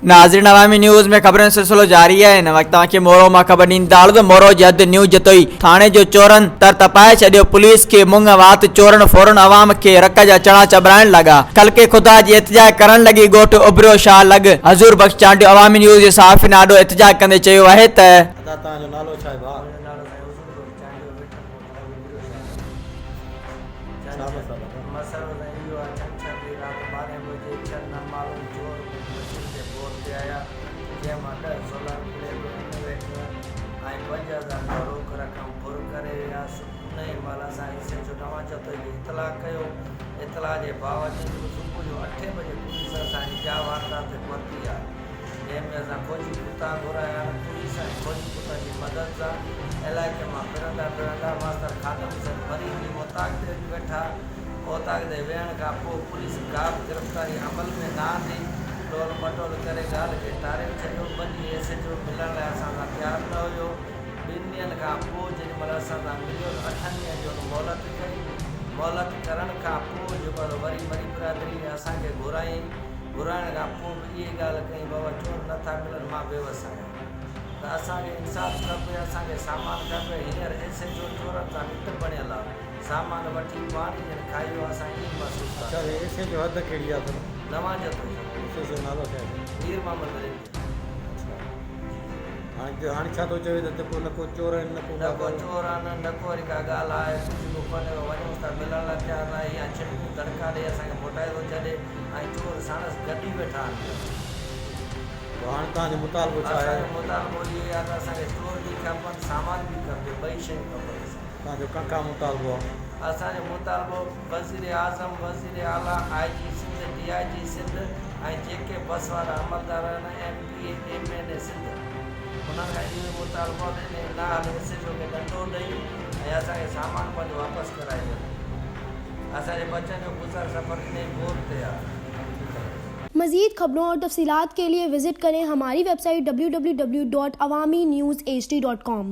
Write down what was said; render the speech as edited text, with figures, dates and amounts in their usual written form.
नाज़रीन अवामी न्यूज़ में खबरें सिलसिलो जारी है। इन वक्त के मोरो में खबर ॾींदाड़ तो मोरो जद न्यू जतोई ٿاڻي जो चोरन तर तपाए ڇڏيو पुलिस के मुंग वात चोरन फ़ौरन अवाम के रक जा चणा चॿराइण लगा। कल के खुदा जी एहतजाज करण लगी गोठ उभरियो शाह लग हजूर बख्श चांडियो अवामी न्यूज़ जे साफ़ी नाडो एहतजाज कंदे चयो आहे त इतला के बावजूद सुबह जो 8 बजे पुलिस असांजी जा वारदात पहुती आहे जंहिंमें असां खोजी कुता घुराया पुलिस ऐं खोजी कुता जी मदद सां इलाइक़े मां फिरंदा मास्तर खादम सां वरी बि मुताक़ ते वेठा मुताक़ ते वेहण खां पोइ पुलिस का बि गिरफ़्तारी अमल में न आंदी टोल मटोल करे ॻाल्हि खे टारे छॾियो। ॿनी एसएचओ मिलण लाइ असां सां तयारु न हुयो। 2 ॾींहंनि खां पोइ जेॾीमहिल असां सां मिलियो 8 ॾींहंनि जो मोहलत कई। मोहलत करण खां पोइ जेको वरी बिरादरी असांखे घुराइण खां पोइ बि इहा ॻाल्हि कई बाबा चोर नथा मिलनि मां बेवस आहियां त असांखे इंसाफ़ खपे असांखे सामान खपे। हींअर एसएचओ चोरनि सां मिट बणियल आहे सामान वठी पाणी ॼण खाइयो असां ईअं महसूसु कयो। एसएचओ हद कहिड़ी आहे नवां जतोई एसएचओ नालो छा आहे? मीर मोहम्मद रेड्डी। हाणे छा थो चवे त को न को चोर आहिनि न को चोर आहिनि न को वरी का ॻाल्हि आहे कुझु बि कोन्हे वञूं था मिलण लाइ तयारु न आहे या छिड़कूं दड़का ॾे असांखे मोटाए थो छॾे ऐं चोर साणस गॾी वेठा आहिनि। हाणे तव्हांजो मुतालबो छा आहे? असांजो मुतालबो इहो आहे त असांखे चोर बि खपनि सामान बि खपे ॿई शयूं खपनि। तव्हांजो का मुतालबो आहे? असांजो मुतालबो वज़ीर आज़म वज़ीर आला IG सिंध DIG सिंध ऐं जेके बस वारा अमलदार आहिनि MP MN सिंध उन्हनि खां इहो मुतालबो ॾिने न हाल एसएचओ खे ॾंडो ॾेई ऐं असांखे सामान पंहिंजो वापसि कराए ॾियो। असांजे बचनि जो गुज़र सफ़र इन गोर ते आहे। मज़ीद खबरों और तफसीलात के लिए विजिट करें हमारी वेबसाइट www.awamiNewsHD.com।